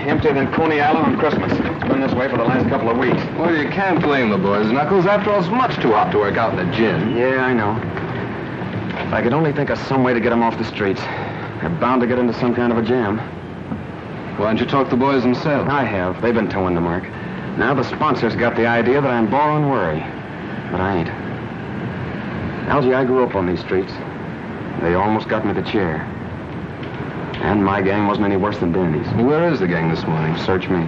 Emptier than Coney Island on Christmas. It's been this way for the last couple of weeks. Well, you can't blame the boys, Knuckles. After all, it's much too hot to work out in the gym. Yeah, I know. If I could only think of some way to get them off the streets. They're bound to get into some kind of a jam. Why don't you talk to the boys themselves? I have. They've been towing the mark. Now the sponsors got the idea that I'm borrowing worry. But I ain't. Algie, I grew up on these streets. They almost got me the chair. And my gang wasn't any worse than Dandy's. Where is the gang this morning? Search me.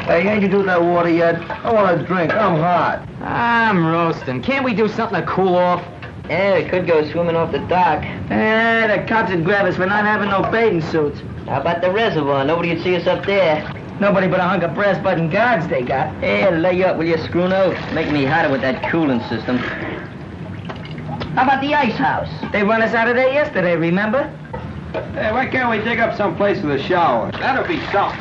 Hey, ain't you do that water yet? I want a drink. I'm hot. I'm roasting. Can't we do something to cool off? Yeah, we could go swimming off the dock. The cops would grab us for not having no bathing suits. How about the reservoir? Nobody would see us up there. Nobody but a hunk of brass button guards they got. Yeah, lay you up with your screw nose. Making me hotter with that cooling system. How about the ice house? They run us out of there yesterday, remember? Hey, why can't we dig up some place with a shower? That'll be something.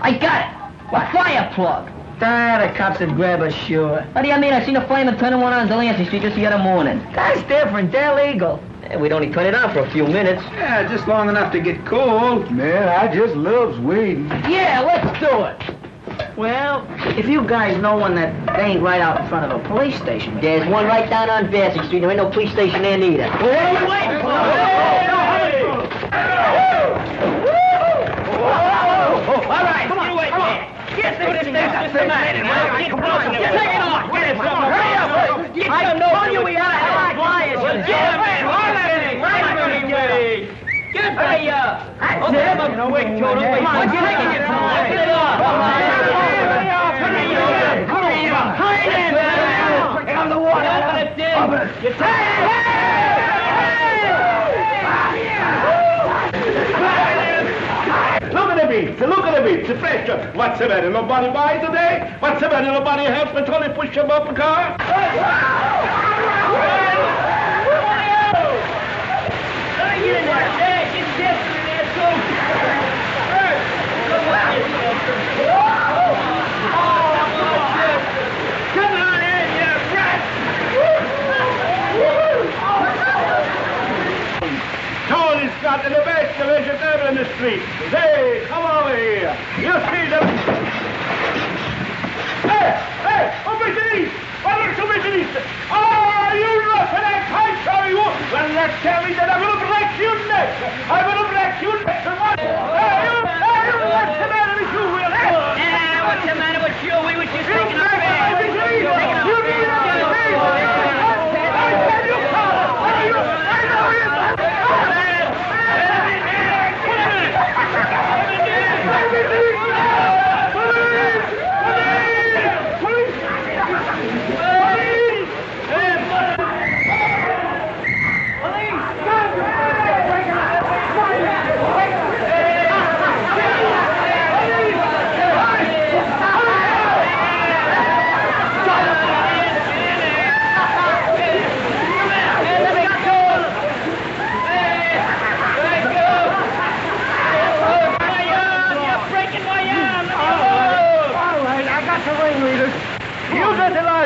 I got it! What? Fire plug! The cops would grab us, sure. What do you mean? I seen a fireman turning one on Delancey Street just the other morning. That's different. They're legal. Yeah, we'd only turn it on for a few minutes. Yeah, just long enough to get cool. Man, I just loves weed. Yeah, let's do it. Well, if you guys know one that ain't right out in front of a police station. There's one right down on Vassy Street. There ain't no police station there neither. What are you waiting for? All right, come on, you wait there. Get this thing systematic. Come on, take it off. Get it, hurry up. I don't know you. We got to have flyers. Yeah, man, get ready. Oh, have a quick total. Come on, get it off. Get it off. Get on the water. Open it, Dick. Look at the beach, the pressure. What's the matter? Nobody buy today? What's the matter? Nobody help me till they push him up the car? Get in there. Hey, get Jesse in there, Come on in, you rat! Tony's got the best vegetable in the street. Hey, come over here. You see them? Hey, overseas! Overseas! Oh, you roughneck! I tell you! Well, let's tell me that I'm going to break your neck! I'm going to break your neck! Hey, what's the matter with you, Will? Yeah, what's the matter with you? We were just taking a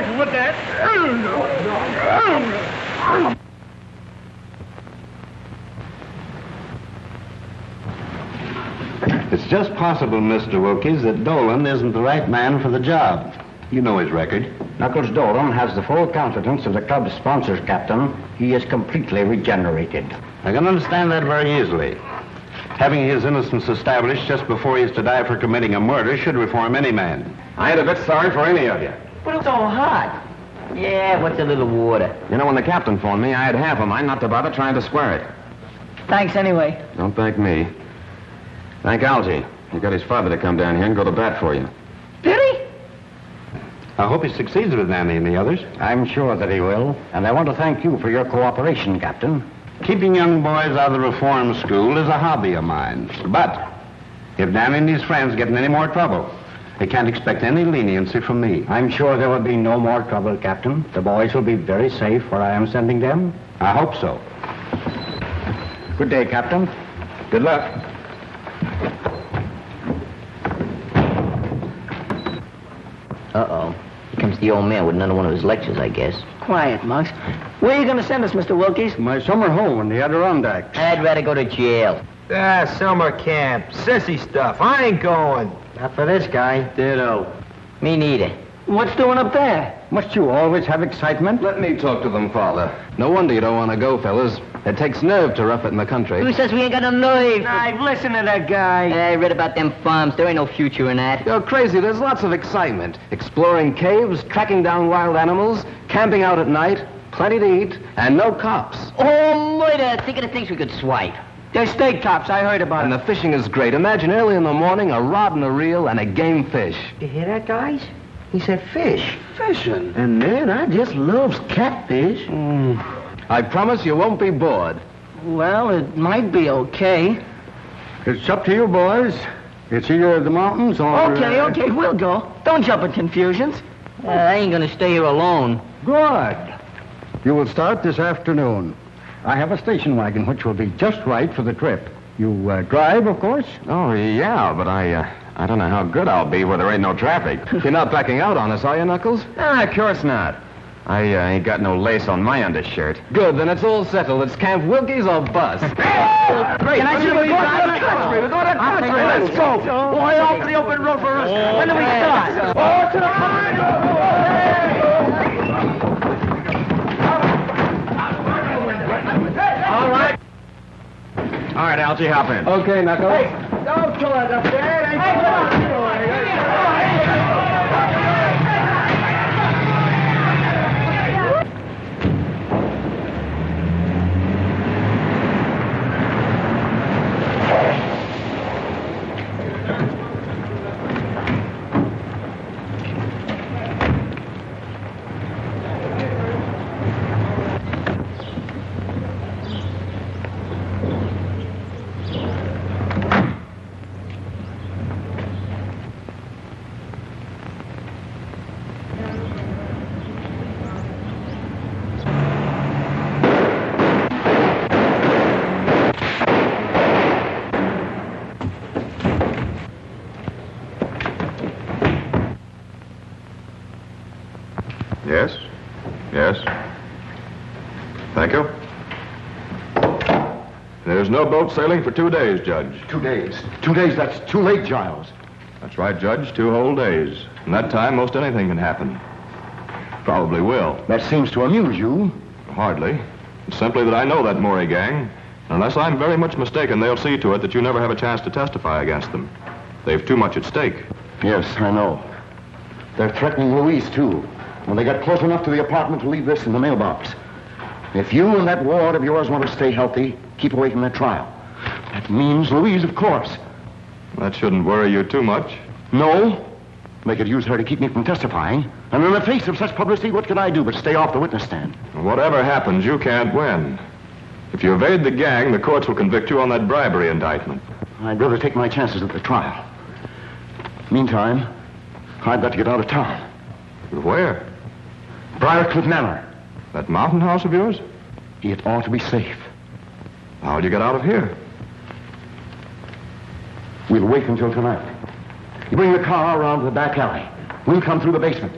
rifle with that. It's just possible, Mr. Wilkes, that Dolan isn't the right man for the job. You know his record. Knuckles Dolan has the full confidence of the club's sponsors, Captain. He is completely regenerated. I can understand that very easily. Having his innocence established just before he is to die for committing a murder should reform any man. I ain't a bit sorry for any of you. But it's all hot. Yeah, what's a little water? You know, when the captain phoned me, I had half a mind not to bother trying to square it. Thanks anyway. Don't thank me. Thank Algie. He got his father to come down here and go to bat for you. Did he? I hope he succeeds with Nanny and the others. I'm sure that he will, and I want to thank you for your cooperation, Captain. Keeping young boys out of the reform school is a hobby of mine. But if Nanny and his friends get in any more trouble, they can't expect any leniency from me. I'm sure there will be no more trouble, Captain. The boys will be very safe where I am sending them. I hope so. Good day, Captain. Good luck. Uh-oh. Here comes the old man with another one of his lectures, I guess. Quiet, Monks. Where are you going to send us, Mr. Wilkes? My summer home in the Adirondacks. I'd rather go to jail. Summer camp. Sissy stuff. I ain't going. Not for this guy. Ditto. Me neither. What's doing up there? Must you always have excitement? Let me talk to them, Father. No wonder you don't want to go, fellas. It takes nerve to rough it in the country. Who says we ain't got no nerve? I've listened to that guy. I read about them farms. There ain't no future in that. You're crazy. There's lots of excitement. Exploring caves, tracking down wild animals, camping out at night, plenty to eat, and no cops. Oh, murder! Think of the things we could swipe. There's state cops. I heard about And it. the fishing is great. Imagine early in the morning, a rod and a reel and a game fish. You hear that, guys? He said fish. Fishing? And man, I just loves catfish. I promise you won't be bored. Well, it might be okay. It's up to you, boys. It's either the mountains or... Okay, we'll go. Don't jump in confusions. I ain't gonna stay here alone. Good. You will start this afternoon. I have a station wagon which will be just right for the trip. You drive, of course? Oh, yeah, but I don't know how good I'll be where there ain't no traffic. You're not backing out on us, are you, Knuckles? Of course not. I ain't got no lace on my undershirt. Good, then it's all settled. It's Camp Wilkes or bust. Can I see you go to the country? We're going to the country. Let's go. Boy, off to the open road for us. When do we start? Oh, to the country. All right, Algie, hop in. Okay, Knuckles. Hey, don't kill us up there. Yes? Yes? Thank you. There's no boat sailing for 2 days, Judge. 2 days. 2 days, that's too late, Giles. That's right, Judge. 2 whole days. In that time, most anything can happen. Probably will. That seems to amuse you. Hardly. It's simply that I know that Maury gang. Unless I'm very much mistaken, they'll see to it that you never have a chance to testify against them. They've too much at stake. Yes, I know. They're threatening Louise, too. When they got close enough to the apartment to leave this in the mailbox. If you and that ward of yours want to stay healthy, keep away from that trial. That means Louise, of course. That shouldn't worry you too much. No. They could use her to keep me from testifying. And in the face of such publicity, what could I do but stay off the witness stand? Whatever happens, you can't win. If you evade the gang, the courts will convict you on that bribery indictment. I'd rather take my chances at the trial. Meantime, I've got to get out of town. Where? Briarcliff Manor. That mountain house of yours? It ought to be safe. How'd you get out of here? We'll wait until tonight. You bring the car around to the back alley. We'll come through the basement.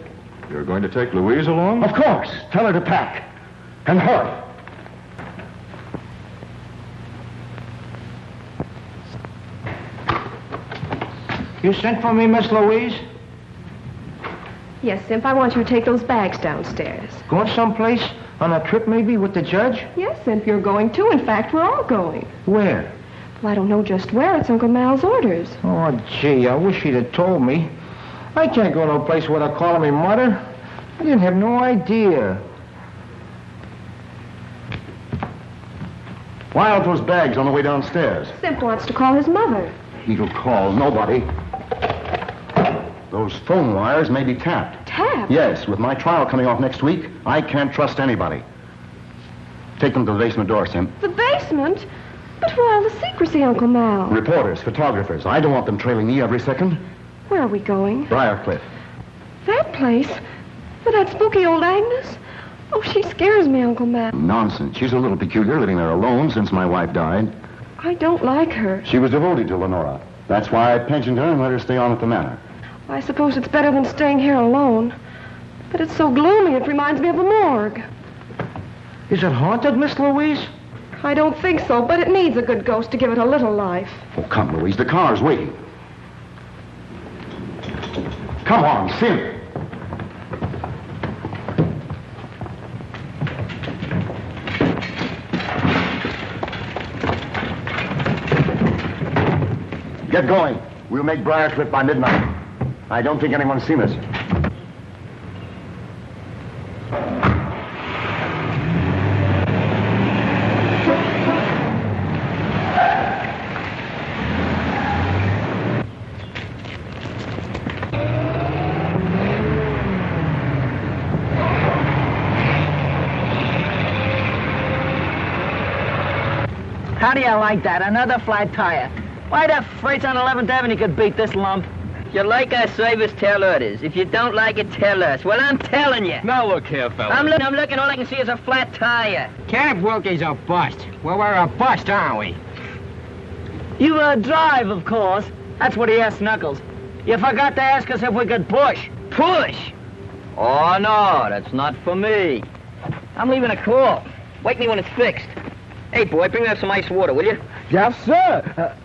You're going to take Louise along? Of course. Tell her to pack. And hurry. You sent for me, Miss Louise? Yes, Simp, I want you to take those bags downstairs. Going someplace? On a trip, maybe, with the judge? Yes, Simp, you're going too. In fact, we're all going. Where? Well, I don't know just where. It's Uncle Mal's orders. Oh, gee, I wish he'd have told me. I can't go no place without calling me mother. I didn't have no idea. Why out those bags on the way downstairs? Simp wants to call his mother. He'll call nobody. Those phone wires may be tapped. Tapped? Yes, with my trial coming off next week, I can't trust anybody. Take them to the basement door, Simp. The basement? But why all the secrecy, Uncle Mal? Reporters, photographers. I don't want them trailing me every second. Where are we going? Briarcliff. That place? With that spooky old Agnes? Oh, she scares me, Uncle Mal. Nonsense. She's a little peculiar, living there alone since my wife died. I don't like her. She was devoted to Lenora. That's why I pensioned her and let her stay on at the manor. I suppose it's better than staying here alone. But it's so gloomy, it reminds me of a morgue. Is it haunted, Miss Louise? I don't think so, but it needs a good ghost to give it a little life. Oh, come, Louise. The car's waiting. Come on, Simp. Get going. We'll make Briarcliff by midnight. I don't think anyone's seen us. How do you like that? Another flat tire. Why the freights on 11th Avenue could beat this lump? If you like our service, tell others. If you don't like it, tell us. Well, I'm telling you. Now look here, fella. I'm looking. All I can see is a flat tire. Camp Wilkie's a bust. Well, we're a bust, aren't we? You drive, of course. That's what he asked Knuckles. You forgot to ask us if we could push. Push? Oh, no, that's not for me. I'm leaving a call. Wake me when it's fixed. Hey, boy, bring me up some ice water, will you? Yes, sir.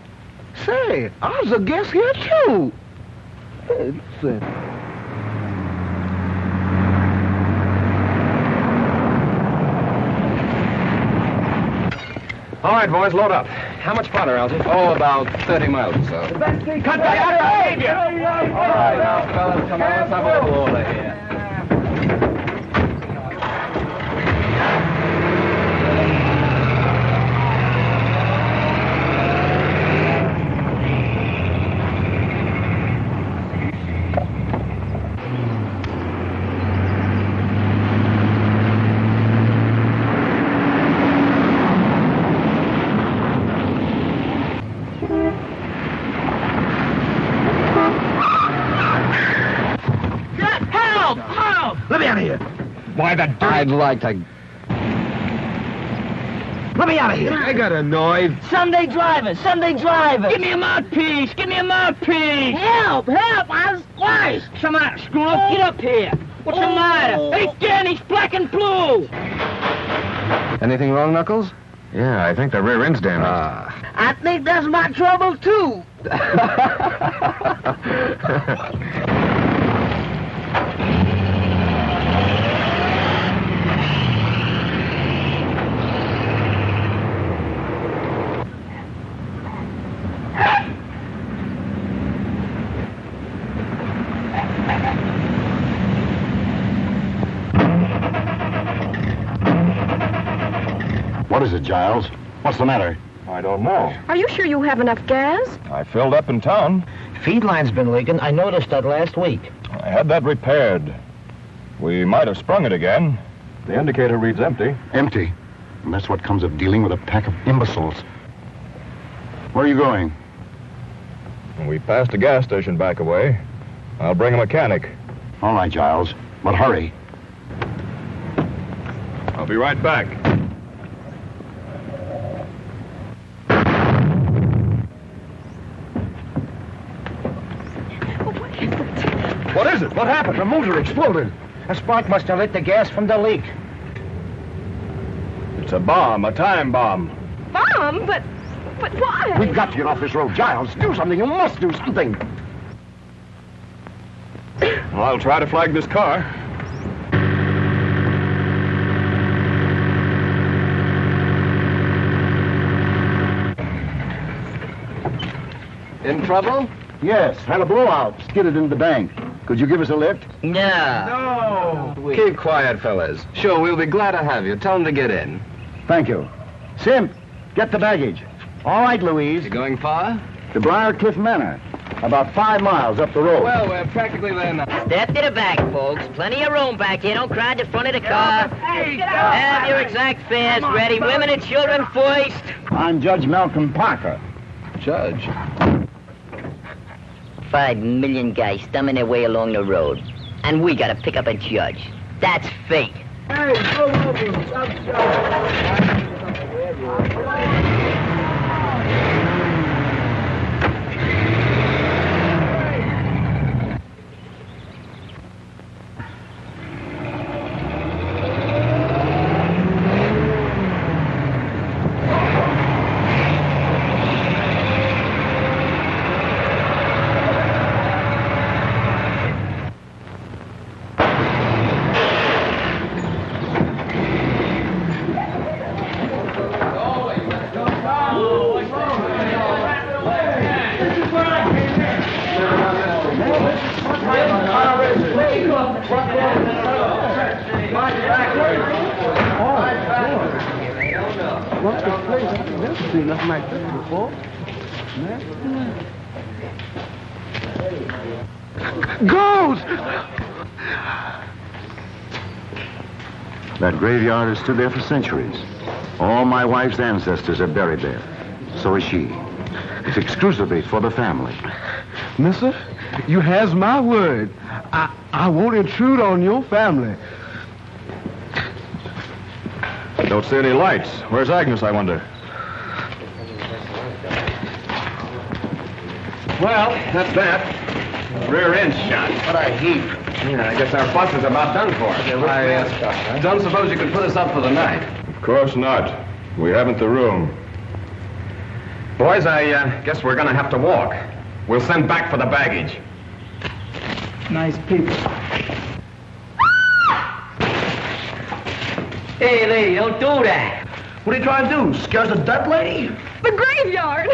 Say, I was a guest here, too. All right, boys, load up. How much farther, Elsie? Oh, about 30 miles or so. Cut back out of behavior! All right, now, fellas, come on, let's have a little order here. Why, the dirt... I'd like to... Let me out of here. I got annoyed. Sunday driver! Give me a mouthpiece! Help! I was squashed! Come on, screw up, get up here! What's the matter? Hey, Dan, he's black and blue! Anything wrong, Knuckles? Yeah, I think the rear end's damaged. I think that's my trouble, too! What is it, Giles? What's the matter? I don't know. Are you sure you have enough gas? I filled up in town. Feed line's been leaking. I noticed that last week. I had that repaired. We might have sprung it again. The indicator reads empty. Empty. And that's what comes of dealing with a pack of imbeciles. Where are you going? We passed a gas station back away. I'll bring a mechanic. All right, Giles. But hurry. I'll be right back. Oh, what is it? What is it? What happened? The motor exploded. A spark must have lit the gas from the leak. It's a bomb, a time bomb. Bomb? But why? We've got to get off this road. Giles, do something. You must do something. Well, I'll try to flag this car. In trouble? Yes, had a blowout. Skidded into the bank. Could you give us a lift? No. No. Keep quiet, fellas. Sure, we'll be glad to have you. Tell them to get in. Thank you. Simp, get the baggage. All right, Louise. You going far? To Briarcliff Manor. About 5 miles up the road. Well, we're practically there now. Step to the back, folks. Plenty of room back here. Don't crowd the front of the car. Have your exact fares ready. Women and children first. I'm Judge Malcolm Parker. Judge. 5 million guys thumbing their way along the road. And we gotta pick up a judge. That's fate. Hey, go over. Ghost! That graveyard has stood there for centuries. All my wife's ancestors are buried there. So is she. It's exclusively for the family. Mister, you has my word. I won't intrude on your family. Don't see any lights. Where's Agnes, I wonder? Well, that's that. Rear end shot. What a heap. Yeah, I guess our bus is about done for. I don't suppose you could put us up for the night. Of course not. We haven't the room. Boys, I guess we're gonna have to walk. We'll send back for the baggage. Nice people. Hey, lady, don't do that. What are you trying to do? Scares the dead lady? The graveyard.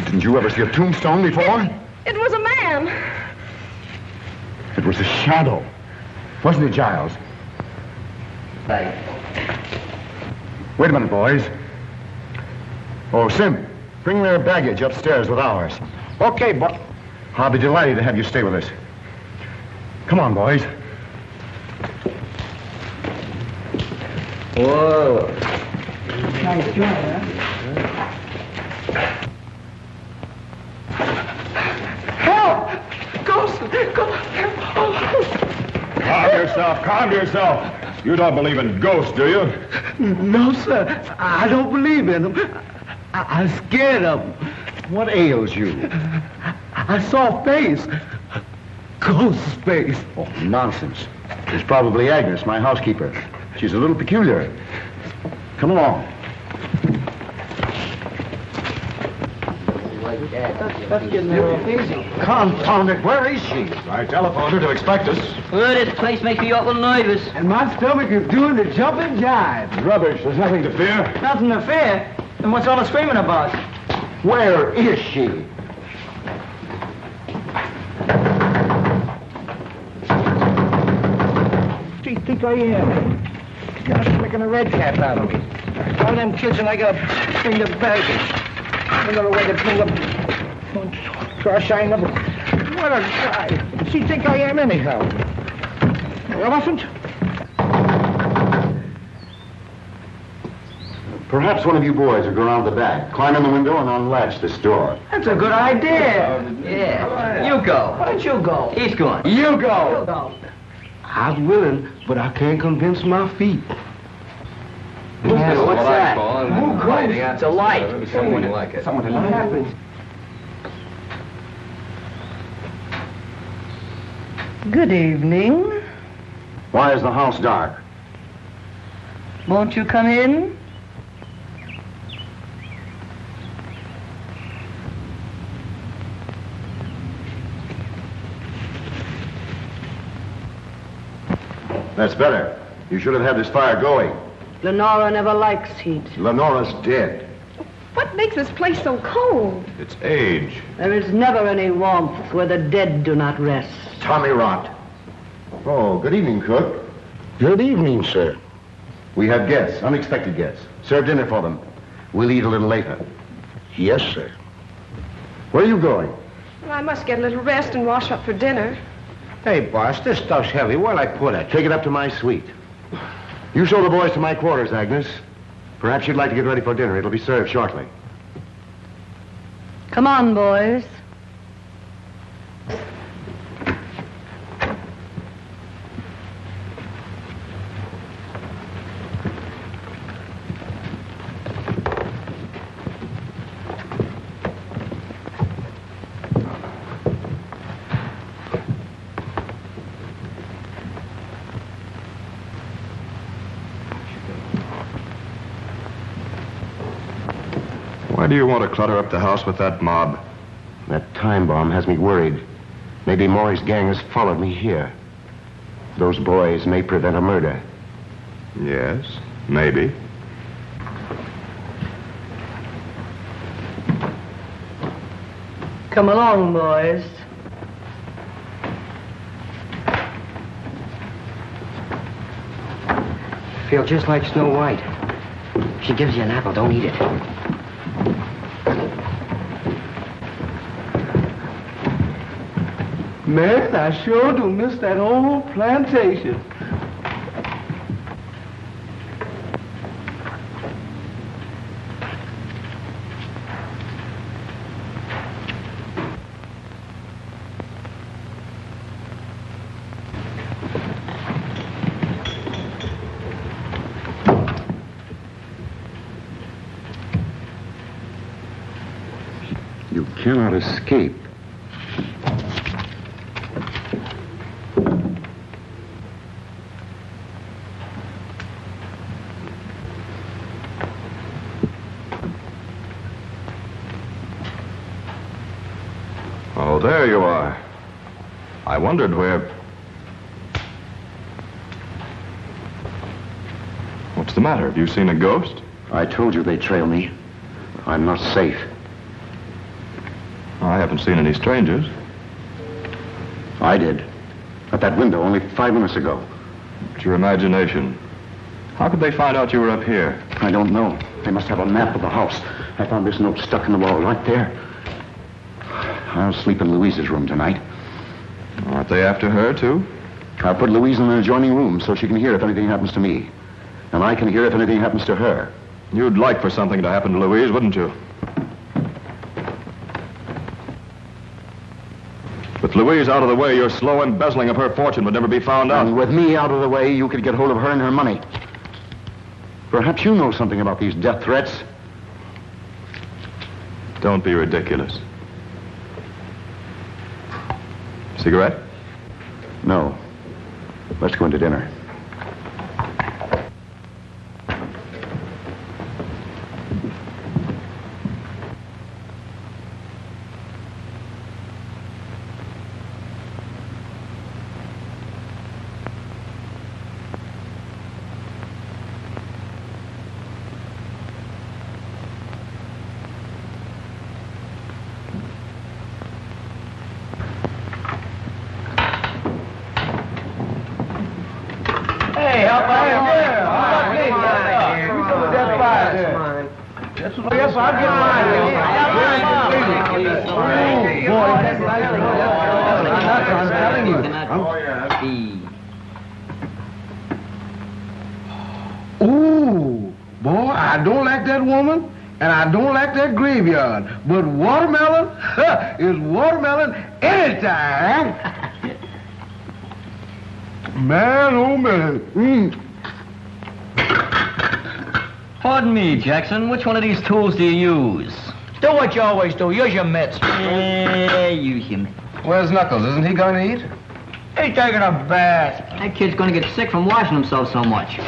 Didn't you ever see a tombstone before? It was a man. It was a shadow. Wasn't it, Giles? Right. Wait a minute, boys. Oh, Sim, bring their baggage upstairs with ours. Okay, but... I'll be delighted to have you stay with us. Come on, boys. Whoa. Nice job, huh? Help! Ghost! Calm yourself. You don't believe in ghosts, do you? No, sir. I don't believe in them. I'm scared of them. What ails you? I saw a face. Ghost's face. Oh, nonsense. It's probably Agnes, my housekeeper. She's a little peculiar. Come along. That's getting a little easy. Confound it, where is she? I telephoned her to expect us. Well, this place makes me awful nervous. And my stomach is doing the jumping jive. Rubbish. There's nothing to fear. Nothing to fear. Then what's all the screaming about? Where is she? What do you think I am? You're making a red cap out of me. All them kids and I gotta bring the baggage. Another way to bring up... Gosh, I never... What a guy. What does he think I am anyhow? Elephant? Perhaps one of you boys will go around the back, climb in the window, and unlatch this door. That's a good idea. Yeah. You go. Why don't you go? He's going. You go. I'm willing, but I can't convince my feet. Yeah, what's that? It's a light. Someone like it. What happened? Good evening. Why is the house dark? Won't you come in? That's better. You should have had this fire going. Lenora never likes heat. Lenora's dead. What makes this place so cold? It's age. There is never any warmth where the dead do not rest. Tommy rot. Oh, good evening, cook. Good evening, sir. We have guests, unexpected guests. Serve dinner for them. We'll eat a little later. Yes, sir. Where are you going? Well, I must get a little rest and wash up for dinner. Hey, boss, this stuff's heavy. Where'll I put it? Take it up to my suite. You show the boys to my quarters, Agnes. Perhaps you'd like to get ready for dinner. It'll be served shortly. Come on, boys. Why do you want to clutter up the house with that mob? That time bomb has me worried. Maybe Maury's gang has followed me here. Those boys may prevent a murder. Yes, maybe. Come along, boys. Feel just like Snow White. If she gives you an apple, don't eat it. Man, I sure do miss that old plantation. You cannot escape. Oh, there you are. I wondered where... What's the matter? Have you seen a ghost? I told you they'd trail me. I'm not safe. I haven't seen any strangers. I did. At that window only 5 minutes ago. It's your imagination. How could they find out you were up here? I don't know. They must have a map of the house. I found this note stuck in the wall right there. I'll sleep in Louise's room tonight. Aren't they after her, too? I'll put Louise in an adjoining room so she can hear if anything happens to me. And I can hear if anything happens to her. You'd like for something to happen to Louise, wouldn't you? With Louise out of the way, your slow embezzling of her fortune would never be found out. And with me out of the way, you could get hold of her and her money. Perhaps you know something about these death threats. Don't be ridiculous. Cigarette? No. Let's go into dinner. Yes, I'll get mine. I'm telling you. Ooh, boy, I don't like that woman, and I don't like that graveyard. But watermelon is watermelon anytime. Man, oh man. Pardon me, Jackson. Which one of these tools do you use? Do what you always do. Use your mitts. Use your mitts. Where's Knuckles? Isn't he going to eat? He's taking a bath. That kid's gonna get sick from washing himself so much.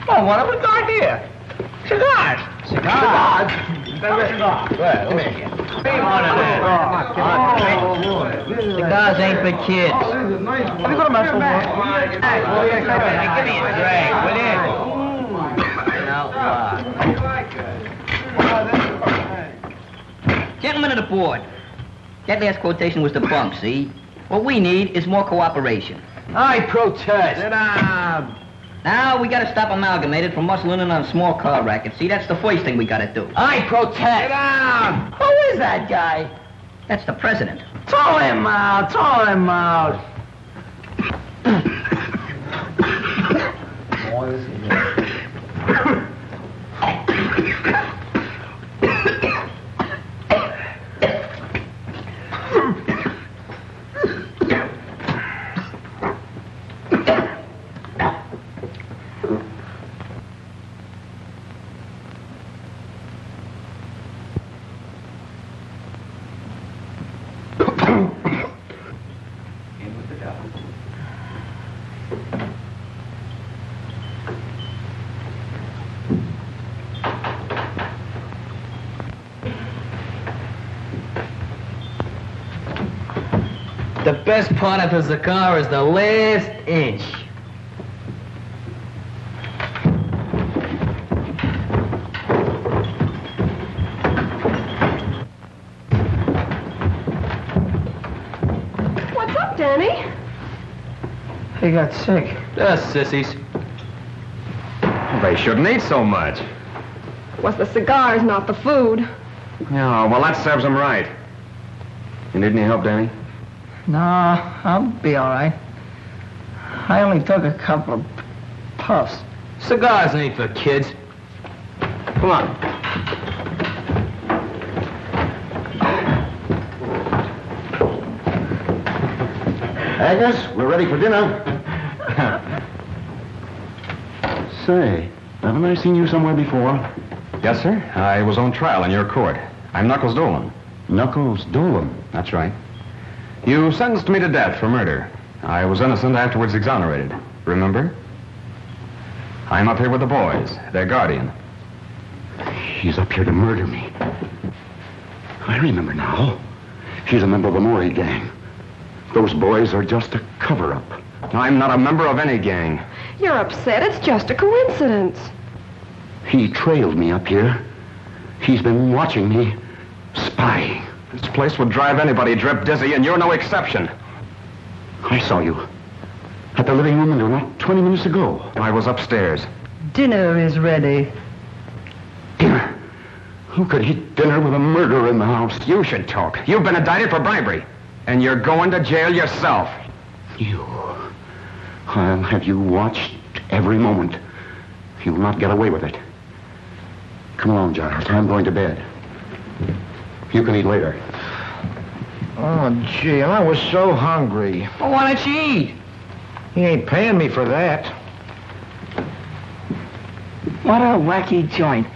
Oh, what have we got here? Cigars. Cigars? Well, come here. Cigars ain't for kids. Have you got a mouthful more? Give me a drink, will you? Gentlemen of the board, that last quotation was the bunk, see? What we need is more cooperation. I protest. Sit down. Now, we gotta stop Amalgamated from muscling in on a small car racket. See, that's the first thing we gotta do. I protest. Sit down. Who is that guy? That's the president. Throw him out. Throw him out. The best part of the cigar is the last inch. What's up, Danny? He got sick. Sissies. They shouldn't eat so much. It was the cigars, not the food. Yeah, well, that serves him right. You need any help, Danny? No, I'll be all right. I only took a couple of puffs. Cigars ain't for kids. Come on. Agnes, we're ready for dinner. Say, haven't I seen you somewhere before? Yes, sir. I was on trial in your court. I'm Knuckles Dolan. Knuckles Dolan? That's right. You sentenced me to death for murder. I was innocent, afterwards exonerated. Remember? I'm up here with the boys, their guardian. She's up here to murder me. I remember now. She's a member of the Maury gang. Those boys are just a cover-up. I'm not a member of any gang. You're upset. It's just a coincidence. He trailed me up here. He's been watching me, spying. This place would drive anybody drip dizzy, and you're no exception. I saw you at the living room window not 20 minutes ago. I was upstairs. Dinner is ready. Dinner? Who could eat dinner with a murderer in the house? You should talk. You've been indicted for bribery, and you're going to jail yourself. You. I'll have you watched every moment. You'll not get away with it. Come along, Giles. I'm going to bed. You can eat later. Oh, gee, and I was so hungry. Well, why don't you eat? He ain't paying me for that. What a wacky joint.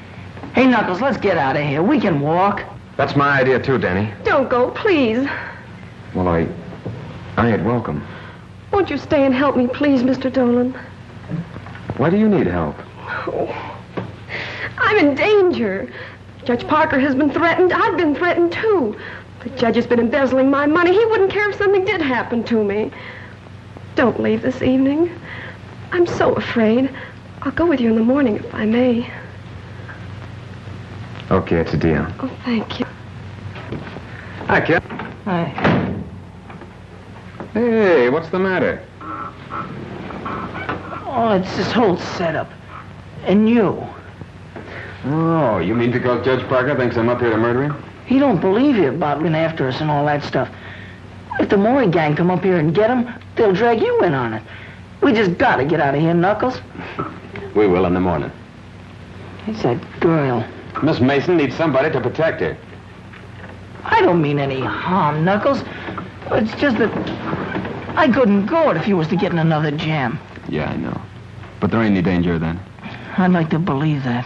Hey, Knuckles, let's get out of here. We can walk. That's my idea, too, Danny. Don't go, please. Well, I ain't welcome. Won't you stay and help me, please, Mr. Dolan? Why do you need help? Oh, I'm in danger. Judge Parker has been threatened. I've been threatened, too. The judge has been embezzling my money. He wouldn't care if something did happen to me. Don't leave this evening. I'm so afraid. I'll go with you in the morning, if I may. Okay, it's a deal. Oh, thank you. Hi, kid. Hi. Hey, what's the matter? Oh, it's this whole setup. And you. Oh, you mean because Judge Parker thinks I'm up here to murder him? He don't believe you about being after us and all that stuff. If the Maury gang come up here and get him, they'll drag you in on it. We just gotta get out of here, Knuckles. We will in the morning. It's that girl. Miss Mason needs somebody to protect her. I don't mean any harm, Knuckles. It's just that I couldn't go it if you was to get in another jam. Yeah, I know. But there ain't any danger then. I'd like to believe that.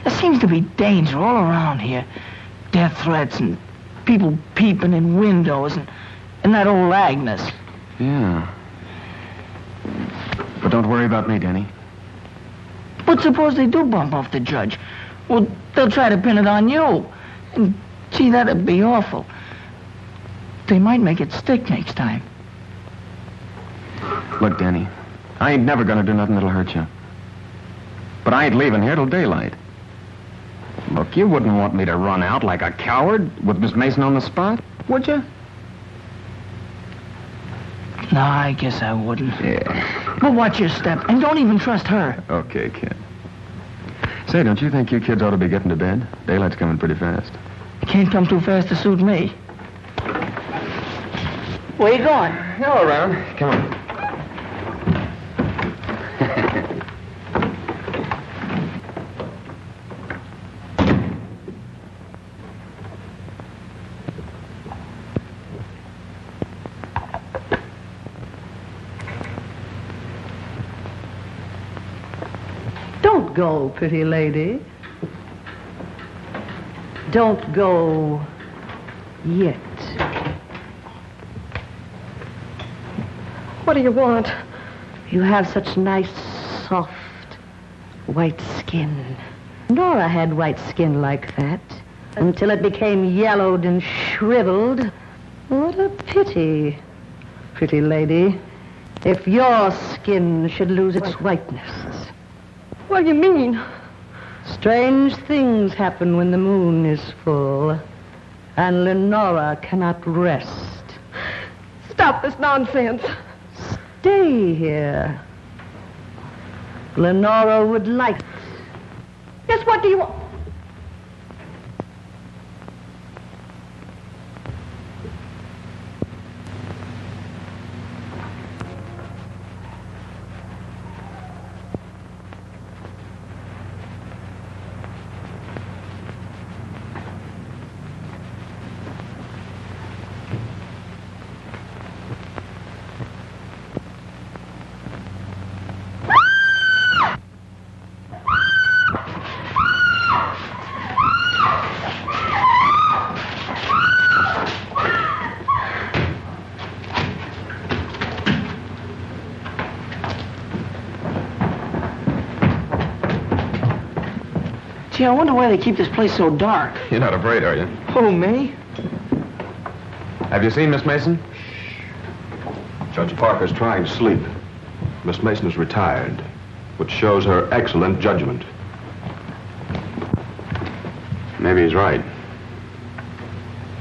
There seems to be danger all around here. Death threats and people peeping in windows and And that old Agnes. Yeah. But don't worry about me, Denny. But suppose they do bump off the judge? Well, they'll try to pin it on you. And, gee, that'd be awful. They might make it stick next time. Look, Denny, I ain't never gonna do nothing that'll hurt you. But I ain't leaving here till daylight. Look, you wouldn't want me to run out like a coward with Miss Mason on the spot, would you? No, I guess I wouldn't. Yeah. But watch your step, and don't even trust her. Okay, kid. Say, don't you think you kids ought to be getting to bed? Daylight's coming pretty fast. It can't come too fast to suit me. Where you going? Hello, around. Come on. Don't go, pretty lady. Don't go yet. What do you want? You have such nice, soft, white skin. Nora had white skin like that until it became yellowed and shriveled. What a pity, pretty lady, if your skin should lose its whiteness. What do you mean? Strange things happen when the moon is full, and Lenora cannot rest. Stop this nonsense. Stay here. Lenora would like it. Yes, what do you want? Gee, I wonder why they keep this place so dark. You're not afraid, are you? Who, me? Have you seen Miss Mason? Judge Parker's trying to sleep. Miss Mason is retired, which shows her excellent judgment. Maybe he's right.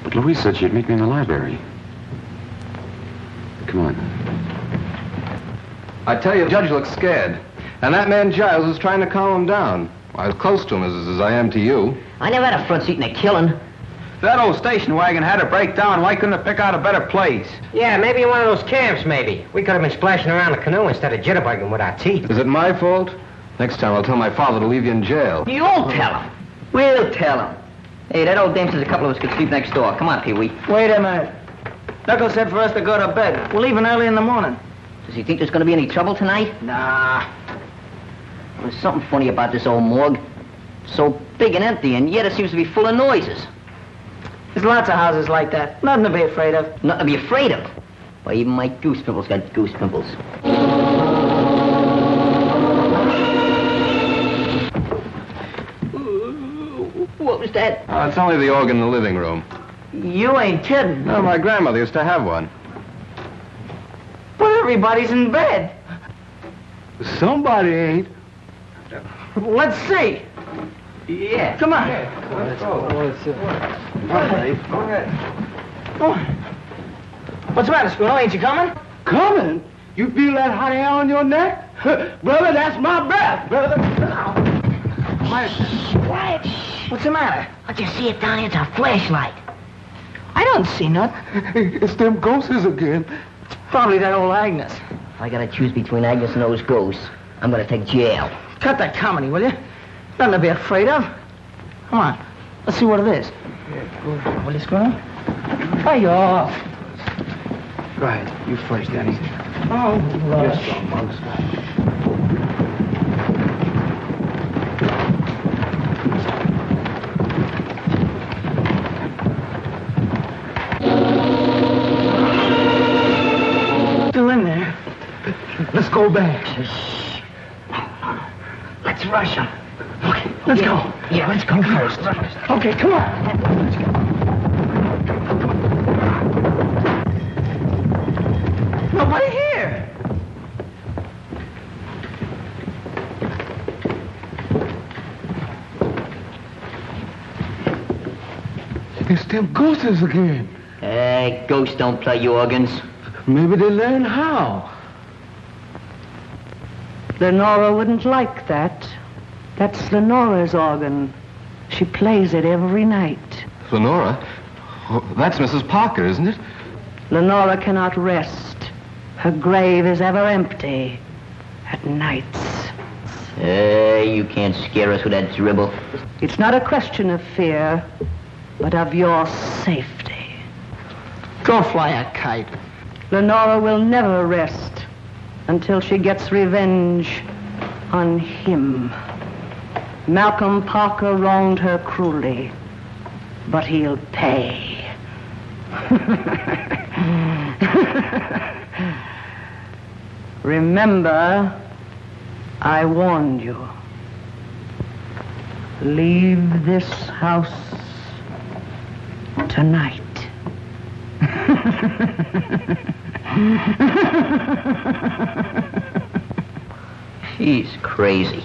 But Louise said she'd meet me in the library. Come on. I tell you, the judge looks scared. And that man Giles is trying to calm him down. Well, as close to him as I am to you. I never had a front seat in a killing. If that old station wagon had to break down, why couldn't it pick out a better place? Yeah, maybe in one of those camps, maybe. We could have been splashing around the canoe instead of jitterbugging with our teeth. Is it my fault? Next time I'll tell my father to leave you in jail. You'll tell him. We'll tell him. Hey, that old dame says a couple of us could sleep next door. Come on, Pee-wee. Wait a minute. Knuckles said for us to go to bed. We're leaving early in the morning. Does he think there's going to be any trouble tonight? Nah. There's something funny about this old morgue. So big and empty, and yet it seems to be full of noises. There's lots of houses like that. Nothing to be afraid of. Nothing to be afraid of? Why, even my goose pimples got goose pimples. What was that? Oh, it's only the organ in the living room. You ain't kidding. No, my grandmother used to have one. But everybody's in bed. Somebody ain't. Let's see. Yeah. Come on. Let's go. Oh. What's the matter, Spooner? Ain't you coming? Coming? You feel that hot air on your neck? Brother, that's my breath, brother. Quiet. What's the matter? I just see it down here. It's a flashlight. I don't see nothing. It's them ghosts again. Probably that old Agnes. I gotta choose between Agnes and those ghosts. I'm gonna take jail. Cut that comedy, will you? Nothing to be afraid of. Come on. Let's see what it is. Will you, Spooner? Hey, off. Go ahead. You first, Danny. Oh, Yes, strong monks. go back. Let's rush him. Okay, let's go. Yeah, let's go first. Okay, come on. Let's go. Nobody here. It's them ghosts again. Hey, ghosts don't play organs. Maybe they learn how. Lenora wouldn't like that. That's Lenora's organ. She plays it every night. Lenora? Oh, that's Mrs. Parker, isn't it? Lenora cannot rest. Her grave is ever empty at nights. Hey, you can't scare us with that dribble. It's not a question of fear, but of your safety. Go fly a kite. Lenora will never rest until she gets revenge on him. Malcolm Parker wronged her cruelly, but he'll pay. Remember, I warned you. Leave this house tonight. She's crazy.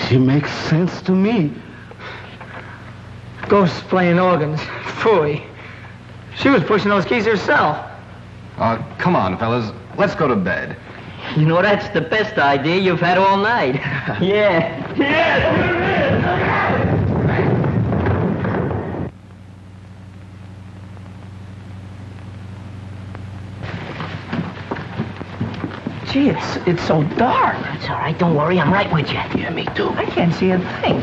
She makes sense to me. Ghosts playing organs. Phooey. She was pushing those keys herself. Come on, fellas. Let's go to bed. You know, that's the best idea you've had all night. Yeah. Gee, it's so dark. That's all right. Don't worry. I'm right with you. Yeah, me too. I can't see a thing.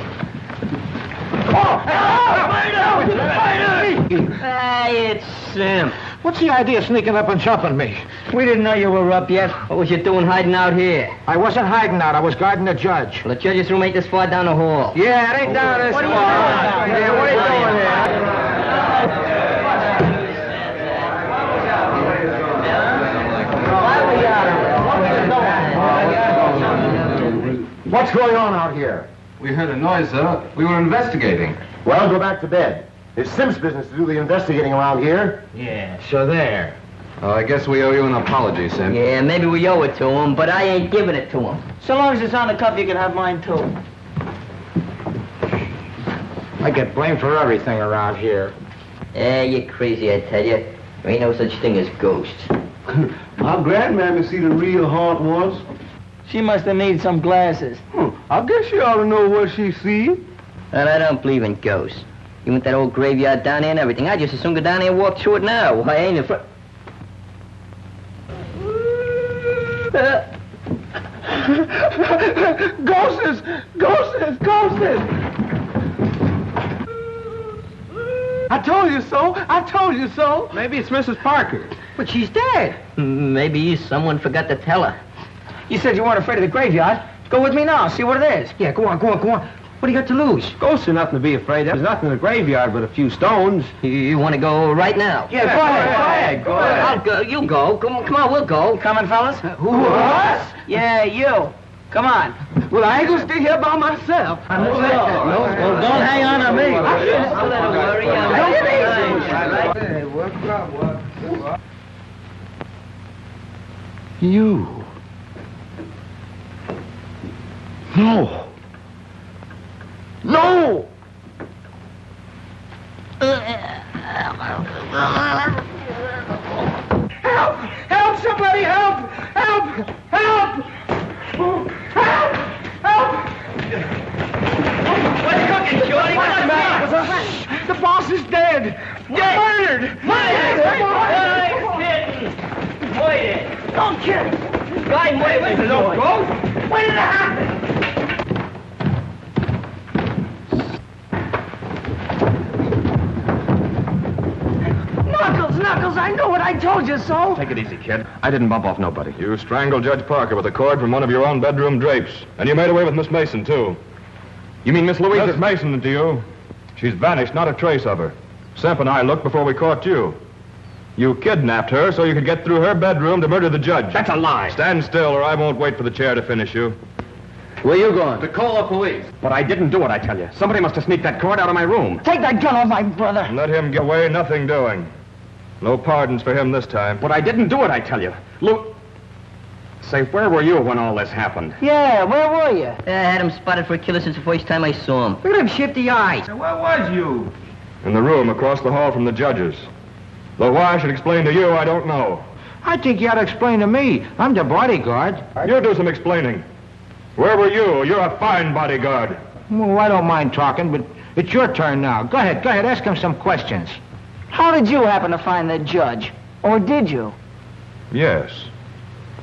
Hey, it's Sim. What's the idea of sneaking up and jumping me? We didn't know you were up yet. What was you doing hiding out here? I wasn't hiding out. I was guarding the judge. Well, the judge's room ain't this far down the hall. Yeah, it ain't down this far. Yeah, what are you doing here? What's going on out here? We heard a noise, sir. We were investigating. Well, go back to bed. It's Sim's business to do the investigating around here. Yeah, so there. I guess we owe you an apology, Sim. Yeah, maybe we owe it to him, but I ain't giving it to him. So long as it's on the cuff, you can have mine, too. I get blamed for everything around here. You're crazy, I tell you. There ain't no such thing as ghosts. My grandmammy see the real haunt once. She must have needed some glasses. I guess you ought to know what she see. And I don't believe in ghosts. You want that old graveyard down there and everything. I just as soon go down there and walk through it now. I ain't afraid. Ghosts! Ghosts! Ghosts! I told you so! I told you so! Maybe it's Mrs. Parker. But she's dead. Maybe someone forgot to tell her. You said you weren't afraid of the graveyard. Go with me now, see what it is. Yeah, go on. What do you got to lose? Ghosts are nothing to be afraid of. There's nothing in the graveyard but a few stones. You want to go right now? Yeah, go ahead. Go ahead. I'll go. You go. Come on, we'll go. Coming, fellas? Who, us? Yeah, you. Come on. Well, I ain't gonna stay here by myself. No, don't hang on to me. Hey, what's up? What? You. No. No! Help! Help! Somebody help! Help! Help! Help! Help! What's cooking, Shorty? What's the matter? The boss is dead! Murdered! Wait! Don't kill him! Guy, wait! There's no ghost! When did it happen? Knuckles, I know it. I told you so. Take it easy, kid. I didn't bump off nobody. You strangled Judge Parker with a cord from one of your own bedroom drapes. And you made away with Miss Mason, too. You mean Miss Louise? Miss Mason, to you. She's vanished, not a trace of her. Semp and I looked before we caught you. You kidnapped her so you could get through her bedroom to murder the judge. That's a lie. Stand still or I won't wait for the chair to finish you. Where you going? To call the police. But I didn't do it, I tell you. Somebody must have sneaked that cord out of my room. Take that gun off my brother. Let him get away, nothing doing. No pardons for him this time. But I didn't do it, I tell you. Say, where were you when all this happened? Yeah, where were you? I had him spotted for a killer since the first time I saw him. Look at him shifty eyes. Where was you? In the room across the hall from the judges. Though why I should explain to you, I don't know. I think you ought to explain to me. I'm the bodyguard. You do some explaining. Where were you? You're a fine bodyguard. Well, I don't mind talking, but it's your turn now. Go ahead, ask him some questions. How did you happen to find the judge? Or did you? Yes.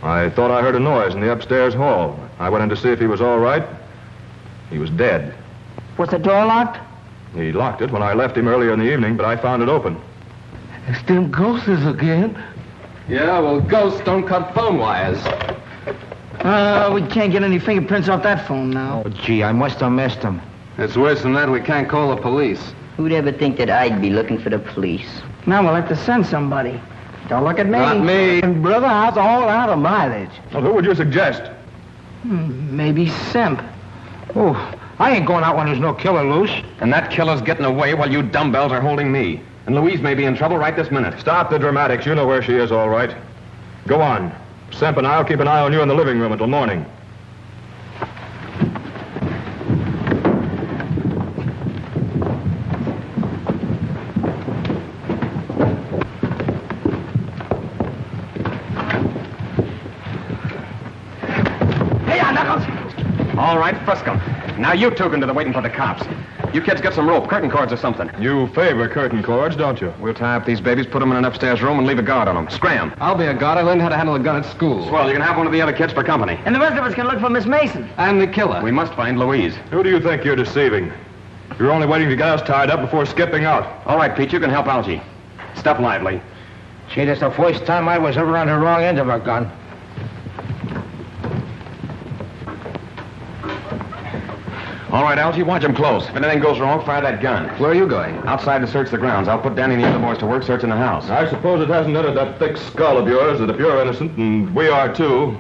I thought I heard a noise in the upstairs hall. I went in to see if he was all right. He was dead. Was the door locked? He locked it when I left him earlier in the evening, but I found it open. It's them ghosts again. Yeah, well, ghosts don't cut phone wires. We can't get any fingerprints off that phone now. Oh, gee, I must have missed him. It's worse than that. We can't call the police. Who'd ever think that I'd be looking for the police? Now we'll have to send somebody. Don't look at me. Not me. And brother, how's all out of mileage? Well, who would you suggest? Maybe Simp. Oh, I ain't going out when there's no killer loose. And that killer's getting away while you dumbbells are holding me. And Louise may be in trouble right this minute. Stop the dramatics. You know where she is, all right. Go on. Semp and I'll keep an eye on you in the living room until morning. All right, frisk 'em. Now you two can do the waiting for the cops. You kids get some rope, curtain cords or something. You favor curtain cords, don't you? We'll tie up these babies, put them in an upstairs room, and leave a guard on them. Scram. I'll be a guard. I learned how to handle a gun at school. Well, you can have one of the other kids for company. And the rest of us can look for Miss Mason. And the killer. We must find Louise. Who do you think you're deceiving? You're only waiting to get us tied up before skipping out. All right, Pete, you can help Algie. Step lively. Gee, that's the first time I was ever on the wrong end of a gun. All right, Algie, watch him close. If anything goes wrong, fire that gun. Where are you going? Outside to search the grounds. I'll put Danny and the other boys to work searching the house. I suppose it hasn't entered that thick skull of yours that if you're innocent, and we are too,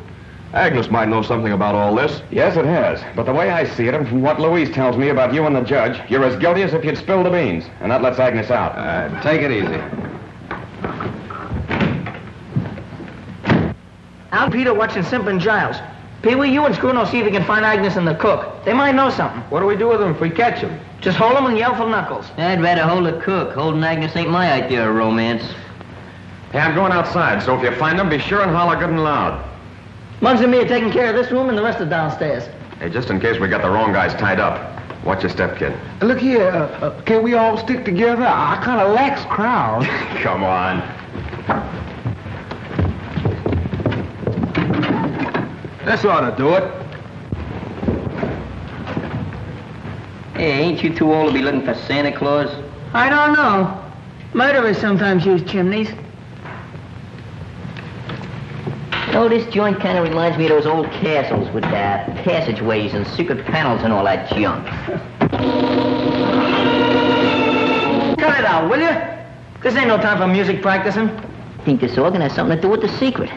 Agnes might know something about all this. Yes, it has. But the way I see it, and from what Louise tells me about you and the judge, you're as guilty as if you'd spilled the beans. And that lets Agnes out. Take it easy. Al and Peter watching Simp and Giles. Pee-wee, you and Scruno see if you can find Agnes and the cook. They might know something. What do we do with them if we catch them? Just hold them and yell for Knuckles. I'd rather hold the cook. Holding Agnes ain't my idea of romance. Hey, I'm going outside, so if you find them, be sure and holler good and loud. Muggs and me are taking care of this room and the rest are downstairs. Hey, just in case we got the wrong guys tied up. Watch your step, kid. Look here, can we all stick together? I kind of lax crowd. Come on. This ought to do it. Hey, ain't you too old to be looking for Santa Claus? I don't know. Murderers sometimes use chimneys. You know, this joint kind of reminds me of those old castles with passageways and secret panels and all that junk. Cut it out, will you? This ain't no time for music practicing. I think this organ has something to do with the secret.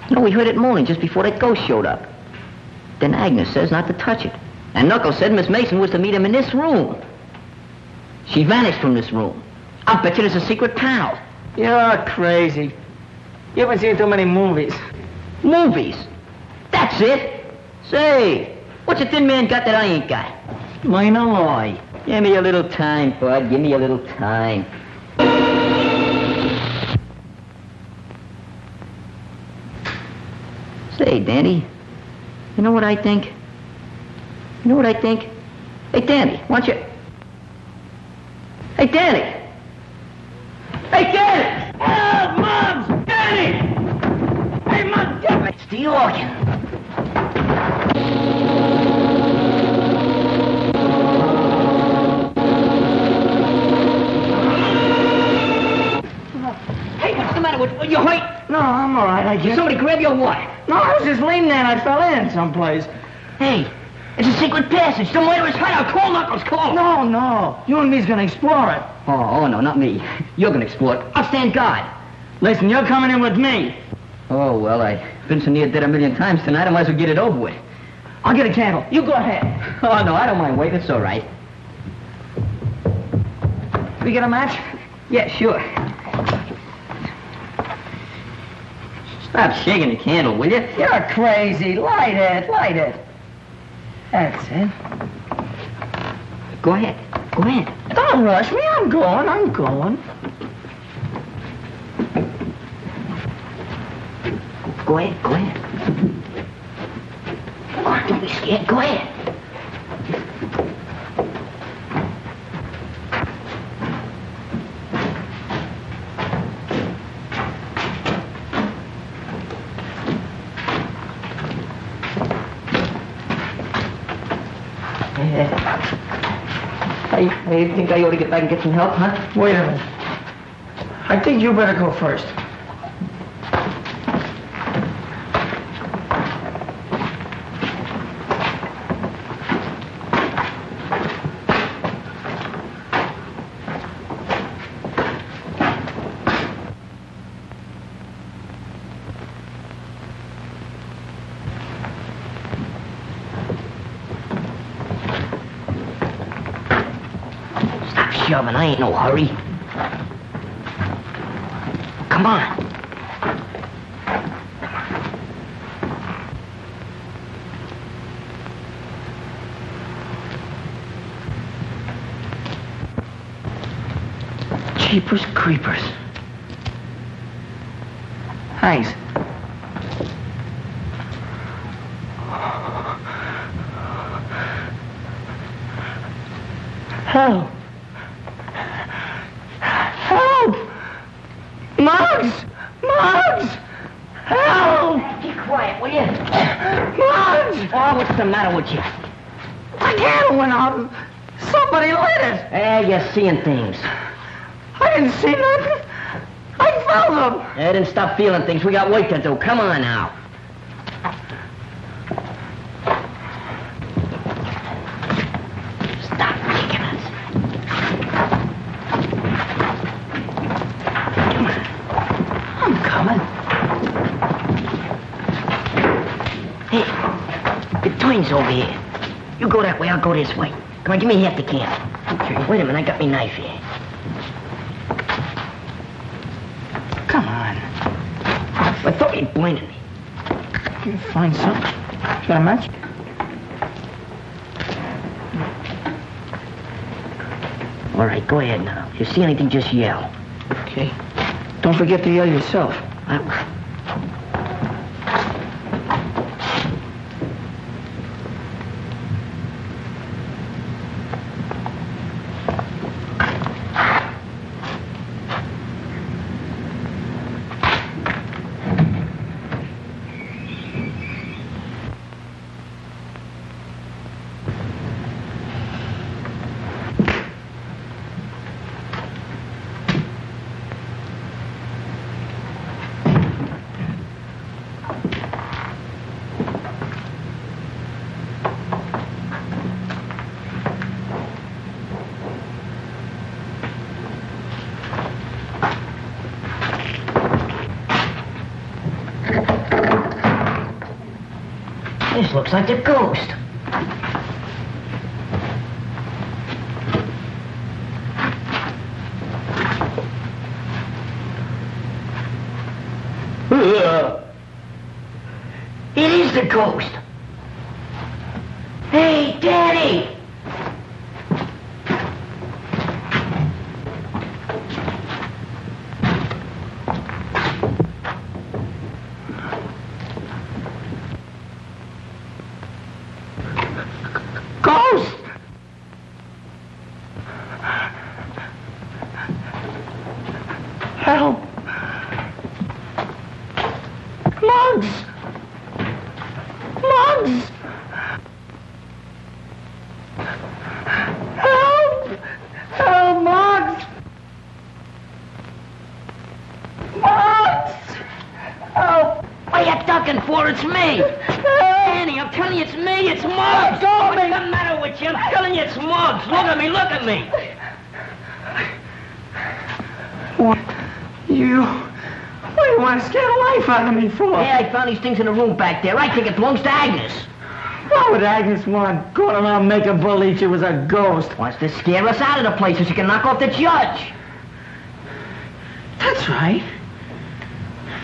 You know, we heard it moaning just before that ghost showed up. Then Agnes says not to touch it. And Knuckles said Miss Mason was to meet him in this room. She vanished from this room. I'll bet you there's a secret panel. You're crazy. You haven't seen too many movies. Movies? That's it. Say, what's a thin man got that I ain't got? Mine a lie. Give me a little time, bud. Give me a little time. Say, Danny, you know what I think? You know what I think? Hey, Danny, why don't you... Hey, Danny! Hey, Danny! Oh, Muggs! Danny! Hey, Muggs, get me! It's the organ. Hey, what's the matter with you? Hurt? No, I'm all right, I guess. Somebody grab your what? No, I was just leaning there and I fell in someplace. Hey, It's a secret passage. Somewhere to his hideout. Call Knuckles, call. No. You and me's gonna explore it. Oh, no, not me. You're gonna explore it. I'll stand guard. Listen, you're coming in with me. Oh, well, I've been so near dead a million times tonight, I might as well get it over with. I'll get a candle. You go ahead. Oh, no, I don't mind waiting. It's all right. We get a match? Yeah, sure. Stop shaking the candle, will you? You're crazy. Light it. That's it. Go ahead. Don't rush me. I'm going. Go ahead. Oh, don't be scared. Go ahead. I think I ought to get back and get some help, huh? Wait a minute. I think you better go first. Shoving. I ain't no hurry. Come on. Jeepers creepers. Thanks. Help! Muggs! Help! Be quiet, will you? Muggs! Oh, what's the matter with you? The candle went out. Somebody lit it. You're seeing things. I didn't see nothing. I felt them. Then stop feeling things. We got work to do. Come on now. Stop kicking us. I'm coming. Hey, the twins over here. You go that way, I'll go this way. Come on, give me half the candle. Okay. Wait a minute, I got my knife here. Come on. I thought you'd blinded me. Can you find some? Got a match? All right, go ahead now. If you see anything, just yell. Okay. Don't forget to yell yourself. This looks like a ghost. It is the ghost. Hey, Daddy! Ghost! Help! Muggs! Muggs! Help! Help, Muggs! Muggs! Help! What are you ducking for? It's me! Danny, I'm telling you, it's me. It's Muggs. What's the matter with you? I'm telling you, it's Muggs. Look at me. Look at me. What? Why do you want to scare the life out of me for? Yeah, I found these things in the room back there. I think it belongs to Agnes. Why would Agnes want going around making believe she was a ghost? Wants to scare us out of the place so she can knock off the judge. That's right.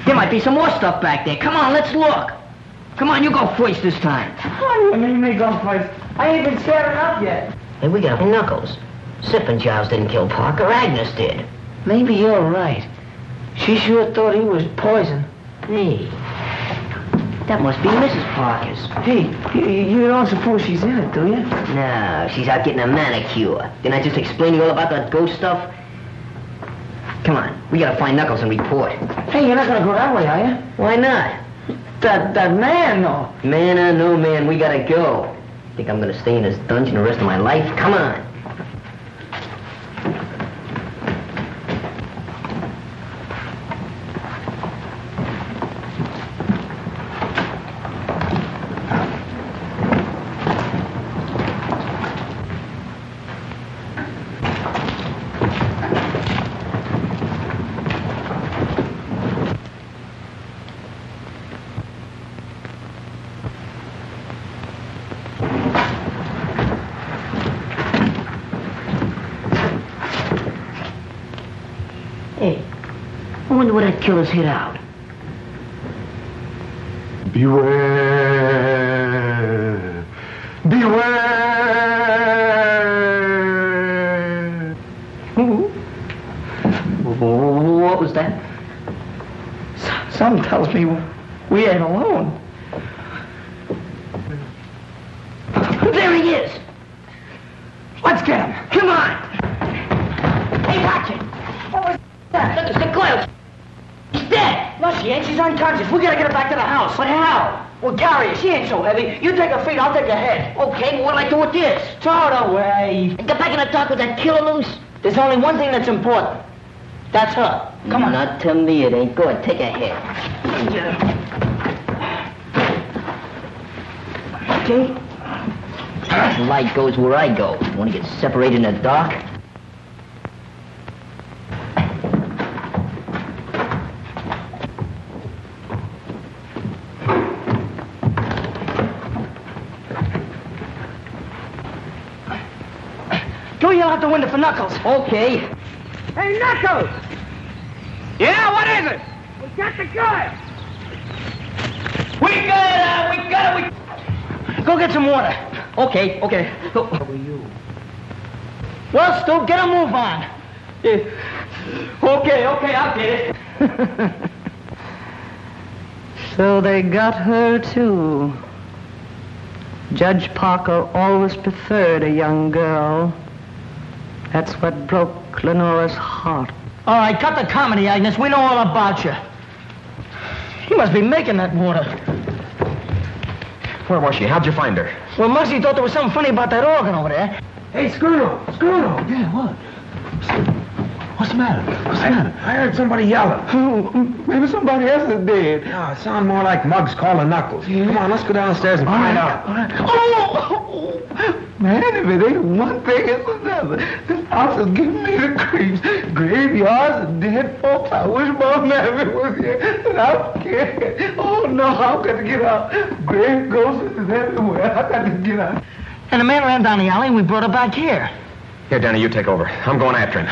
There might be some more stuff back there. Come on, let's look. Come on, you go first this time. What do you mean me go first? I ain't been scared enough yet. Hey, we got Knuckles. Sipping jobs didn't kill Parker. Agnes did. Maybe you're right. She sure thought he was poison. Hey, that must be Mrs. Parker's. Hey, you don't suppose she's in it, do you? No, she's out getting a manicure. Didn't I just explain to you all about that ghost stuff? Come on, we gotta find Knuckles and report. Hey, you're not gonna go that way, are you? Why not? That man, though. Man or no man, we gotta go. Think I'm gonna stay in this dungeon the rest of my life? Come on. I wonder where that killer's hid out. Beware. Beware. What was that? Something tells me we ain't alone. There he is. Let's get him. Come on. Hey, watch it. What was that? Look, it's the clerk. She's dead. No, she ain't. She's unconscious. We gotta get her back to the house. But how? Well, carry her. She ain't so heavy. You take her feet, I'll take her head. Okay, well, what'll I do with this? Throw it away. And get back in the dark with that killer loose? There's only one thing that's important. That's her. Come on. Not to me, it ain't. Go ahead, take her head. Okay. Light goes where I go. Want to get separated in the dark? Go yell out the window for Knuckles. Okay. Hey, Knuckles! Yeah, what is it? We got the guy. We got it. Go get some water. Okay. Go. Well, Stu, get a move on. Okay, I'll get it. So they got her, too. Judge Parker always preferred a young girl. That's what broke Lenora's heart. All right, cut the comedy, Agnes. We know all about you. He must be making that water. Where was she? How'd you find her? Well, Muggsy thought there was something funny about that organ over there. Hey, Screw! Yeah, what? What's the matter? I heard somebody yelling. Maybe somebody else is dead. No, it sounded more like Muggs calling Knuckles. Yeah. Come on, let's go downstairs and find out. All right. Oh! Man, if it ain't one thing, it's another. This house is giving me the creeps. Graveyards and dead folks. I wish my mammy was here. And I'm scared. Oh, no, I've got to get out. Grave ghosts is everywhere. I've got to get out. And the man ran down the alley and we brought her back here. Here, Danny, you take over. I'm going after him.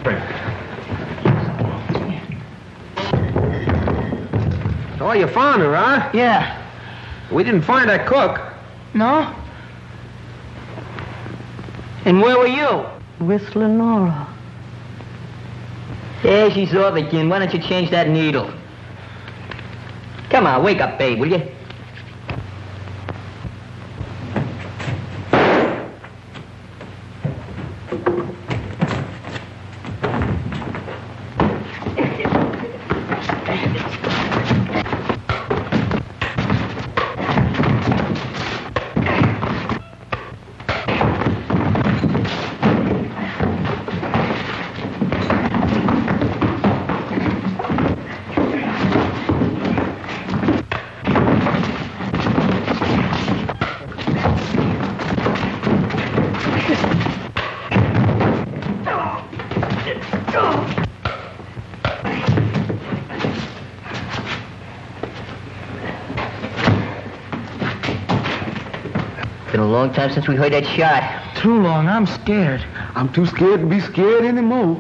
Bring him. Oh, you found her, huh? Yeah. We didn't find that cook. No? And where were you? With Lenora. Yeah, she's off again. Why don't you change that needle? Come on, wake up, babe, will you? Long time since we heard that shot. Too long. I'm scared. I'm too scared to be scared anymore.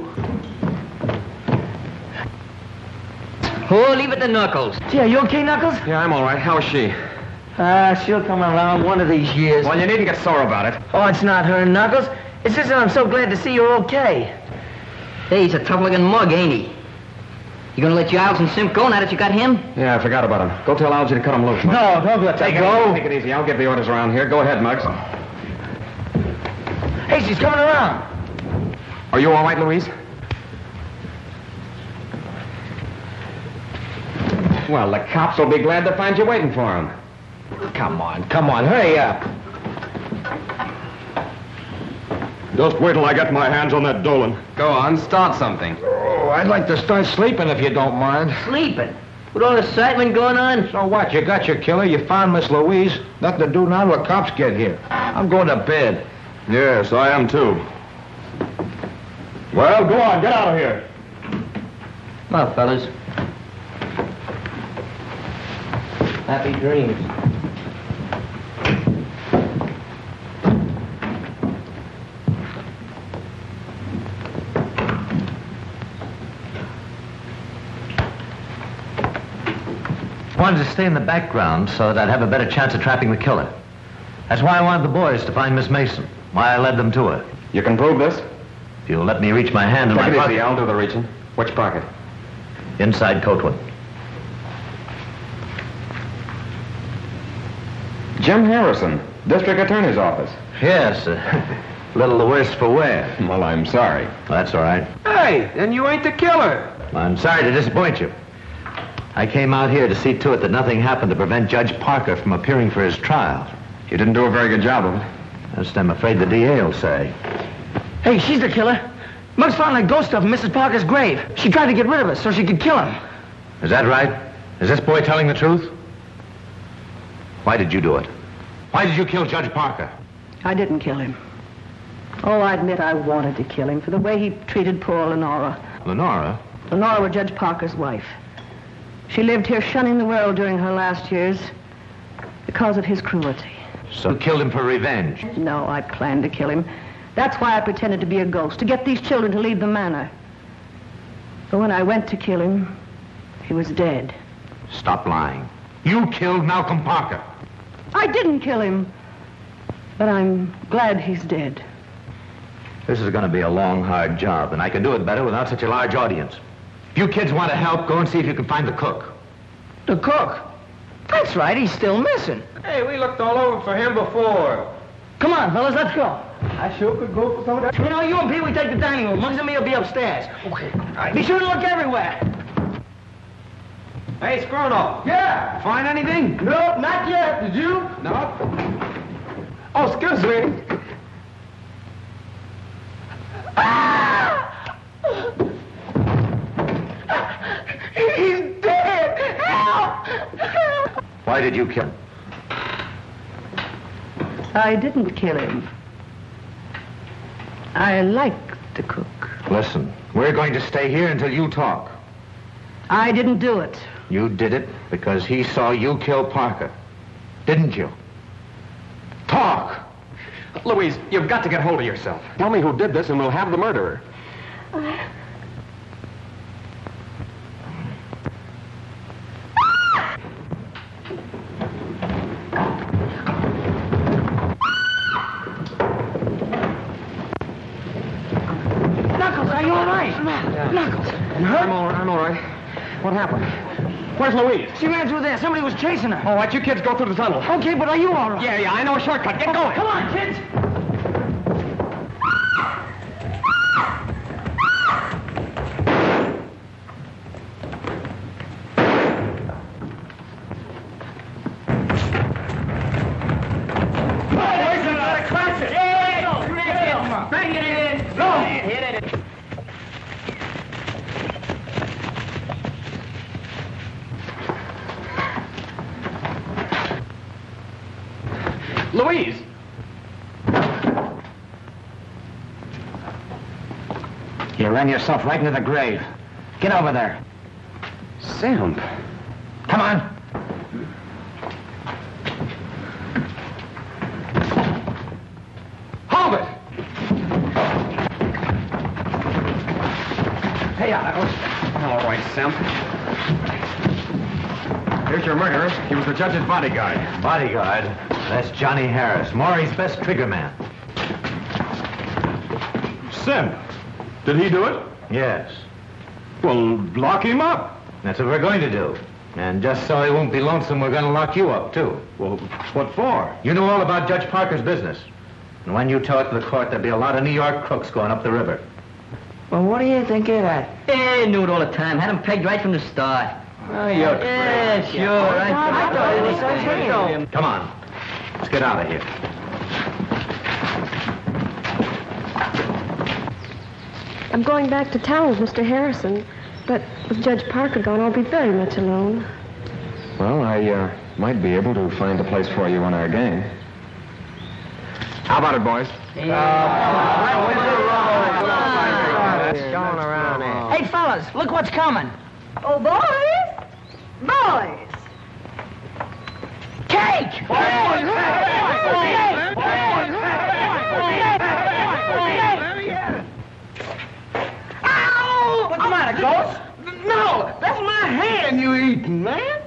Oh, leave it to Knuckles. Gee, are you okay, Knuckles? Yeah, I'm all right. How's she? She'll come around one of these years. Well, you needn't get sore about it. Oh, it's not her, Knuckles. It's just that I'm so glad to see you're okay. Hey, he's a tough-looking mug, ain't he? You gonna let Giles and Simp go now that you got him? Yeah, I forgot about him. Go tell Algie to cut him loose. No, don't let that go. Take it easy. I'll give the orders around here. Go ahead, Muggs. Hey, she's coming around. Are you all right, Louise? Well, the cops will be glad to find you waiting for them. Come on, hurry up. Just wait till I get my hands on that Dolan. Go on, start something. Oh, I'd like to start sleeping if you don't mind. Sleeping? With all the excitement going on? So what? You got your killer, you found Miss Louise. Nothing to do now till the cops get here. I'm going to bed. Yes, I am too. Well, go on, get out of here. Well, fellas. Happy dreams. Wanted to stay in the background so that I'd have a better chance of trapping the killer. That's why I wanted the boys to find Miss Mason. Why I led them to her. You can prove this? If you'll let me reach my hand in my Take it pocket. easy, I'll do the reaching. Which pocket? Inside coat one. Jim Harrison, District Attorney's Office. Yes, a little the worse for wear. Well, I'm sorry. That's all right. Hey, then you ain't the killer. I'm sorry to disappoint you. I came out here to see to it that nothing happened to prevent Judge Parker from appearing for his trial. You didn't do a very good job of it. That's what I'm afraid the DA will say. Hey, she's the killer. Muggs found that ghost stuff in Mrs. Parker's grave. She tried to get rid of us so she could kill him. Is that right? Is this boy telling the truth? Why did you do it? Why did you kill Judge Parker? I didn't kill him. Oh, I admit I wanted to kill him for the way he treated poor Lenora. Lenora? Lenora was Judge Parker's wife. She lived here shunning the world during her last years because of his cruelty. So you killed him for revenge? No, I planned to kill him. That's why I pretended to be a ghost, to get these children to leave the manor. But when I went to kill him, he was dead. Stop lying. You killed Malcolm Parker. I didn't kill him, but I'm glad he's dead. This is going to be a long, hard job, and I can do it better without such a large audience. If you kids want to help, go and see if you can find the cook. The cook? That's right, he's still missing. Hey, we looked all over for him before. Come on, fellas, let's go. I sure could go for some of that. You know, you and Pete, we take the dining room. Muggs and me will be upstairs. Okay. Be sure to look everywhere. Hey, Skrono. Yeah. Find anything? No, not yet. Did you? No. Oh, excuse me. He's dead. Help! Why did you kill him? I didn't kill him. I liked the cook. Listen, we're going to stay here until you talk. I didn't do it. You did it because he saw you kill Parker. Didn't you? Talk! Louise, you've got to get hold of yourself. Tell me who did this and we'll have the murderer. Knuckles, are you all right? Knuckles. I'm all right. What happened? Where's Louise? She ran through there. Somebody was chasing her. Oh, what? You kids go through the tunnel. Okay, but are you all right? Yeah, I know a shortcut. Get going. Come on, kids. Louise! You ran yourself right into the grave. Get over there. Sam. Come on. Hey, all right, Simp. Here's your murderer. He was the judge's bodyguard. Bodyguard? That's Johnny Harris, Maury's best trigger man. Simp, did he do it? Yes. Well, lock him up. That's what we're going to do. And just so he won't be lonesome, we're going to lock you up, too. Well, what for? You know all about Judge Parker's business. And when you tell it to the court, there'll be a lot of New York crooks going up the river. Well, what do you think of that? Hey, knew it all the time. Had him pegged right from the start. Oh, you're Yeah, sure. I thought anything. Come on. Let's get out of here. I'm going back to town with Mr. Harrison, but with Judge Parker gone, I'll be very much alone. Well, I might be able to find a place for you on our gang. How about it, boys? Hey, fellas, look what's coming. Oh, boys! Boys! Cake! Ow! What's the matter, Ghost? No, that's my hand you eating, man.